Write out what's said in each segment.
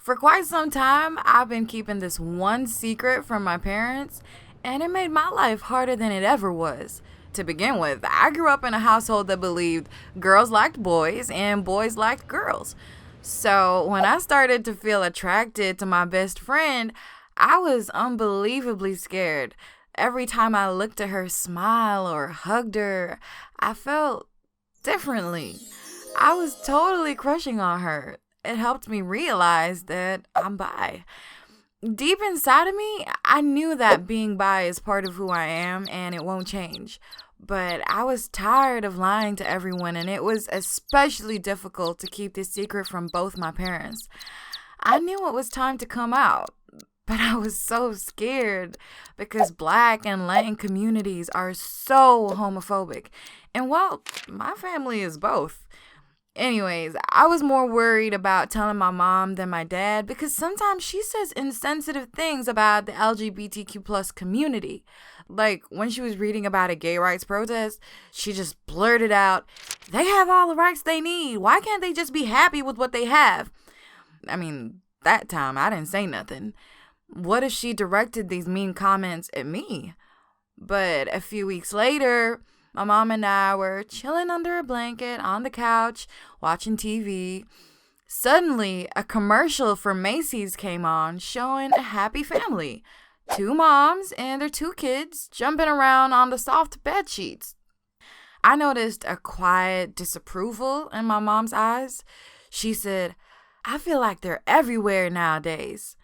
For quite some time, I've been keeping this one secret from my parents, and it made my life harder than it ever was. To begin with, I grew up in a household that believed girls liked boys and boys liked girls. So when I started to feel attracted to my best friend, I was unbelievably scared. Every time I looked at her smile or hugged her, I felt differently. I was totally crushing on her. It helped me realize that I'm bi. Deep inside of me, I knew that being bi is part of who I am and it won't change. But I was tired of lying to everyone, and it was especially difficult to keep this secret from both my parents. I knew it was time to come out, but I was so scared because Black and Latin communities are so homophobic. And well, my family is both. Anyways, I was more worried about telling my mom than my dad because sometimes she says insensitive things about the LGBTQ plus community. Like when she was reading about a gay rights protest, she just blurted out, "They have all the rights they need. Why can't they just be happy with what they have?" I mean, that time I didn't say nothing. What if she directed these mean comments at me? But a few weeks later, my mom and I were chilling under a blanket on the couch, watching TV. Suddenly, a commercial for Macy's came on showing a happy family. Two moms and their two kids jumping around on the soft bed sheets. I noticed a quiet disapproval in my mom's eyes. She said, "I feel like they're everywhere nowadays."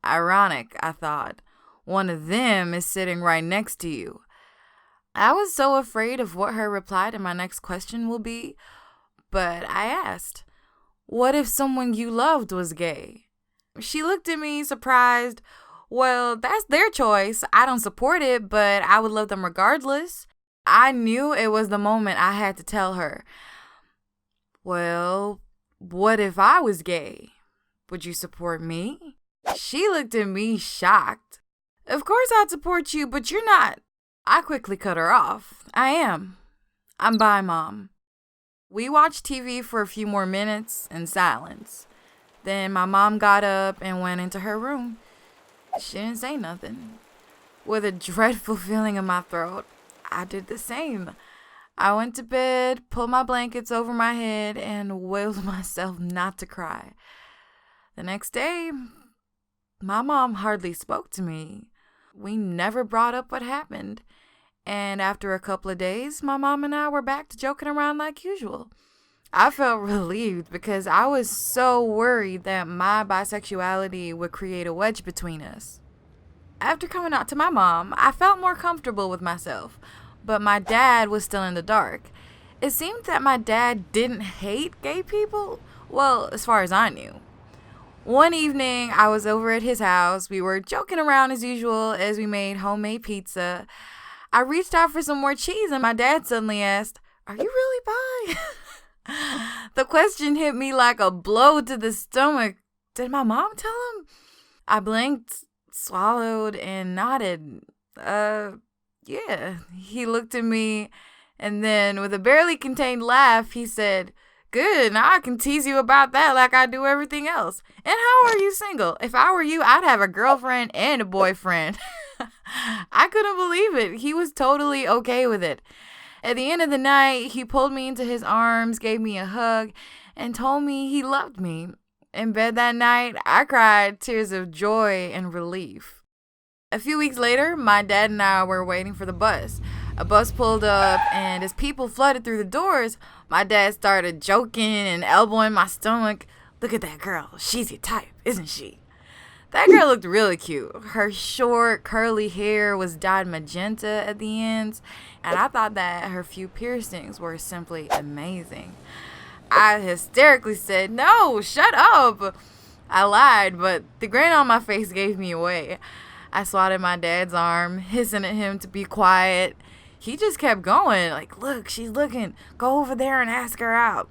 Ironic, I thought. One of them is sitting right next to you. I was so afraid of what her reply to my next question will be, but I asked, "What if someone you loved was gay?" She looked at me surprised. "Well, that's their choice. I don't support it, but I would love them regardless." I knew it was the moment I had to tell her. "Well, what if I was gay? Would you support me?" She looked at me shocked. "Of course I'd support you, but you're not." I quickly cut her off. "I am. I'm bi, Mom." We watched TV for a few more minutes in silence. Then my mom got up and went into her room. She didn't say nothing. With a dreadful feeling in my throat, I did the same. I went to bed, pulled my blankets over my head, and willed myself not to cry. The next day, my mom hardly spoke to me. We never brought up what happened. And after a couple of days, my mom and I were back to joking around like usual. I felt relieved because I was so worried that my bisexuality would create a wedge between us. After coming out to my mom, I felt more comfortable with myself, but my dad was still in the dark. It seemed that my dad didn't hate gay people, well, as far as I knew. One evening, I was over at his house. We were joking around as usual as we made homemade pizza. I reached out for some more cheese, and my dad suddenly asked, "Are you really bi?" The question hit me like a blow to the stomach. Did my mom tell him? I blinked, swallowed, and nodded. Yeah. He looked at me, and then with a barely contained laugh, he said, "Good, now I can tease you about that like I do everything else. And how are you single? If I were you, I'd have a girlfriend and a boyfriend." I couldn't believe it. He was totally okay with it. At the end of the night, he pulled me into his arms, gave me a hug, and told me he loved me. In bed that night, I cried tears of joy and relief. A few weeks later, my dad and I were waiting for the bus. A bus pulled up, and as people flooded through the doors, my dad started joking and elbowing my stomach. "Look at that girl. She's your type, isn't she?" That girl looked really cute. Her short, curly hair was dyed magenta at the ends, and I thought that her few piercings were simply amazing. I hysterically said, "No, shut up." I lied, but the grin on my face gave me away. I swatted my dad's arm, hissing at him to be quiet. He just kept going, like, "Look, she's looking. Go over there and ask her out."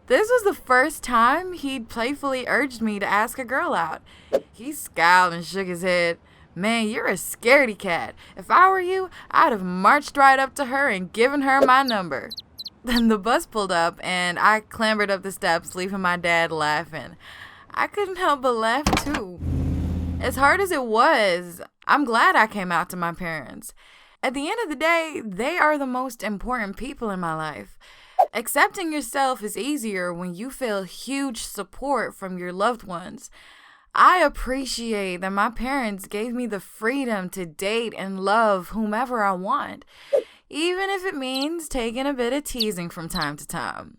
This was the first time he'd playfully urged me to ask a girl out. He scowled and shook his head. "Man, you're a scaredy cat. If I were you, I'd have marched right up to her and given her my number." Then the bus pulled up, and I clambered up the steps, leaving my dad laughing. I couldn't help but laugh too. As hard as it was, I'm glad I came out to my parents. At the end of the day, they are the most important people in my life. Accepting yourself is easier when you feel huge support from your loved ones. I appreciate that my parents gave me the freedom to date and love whomever I want, even if it means taking a bit of teasing from time to time.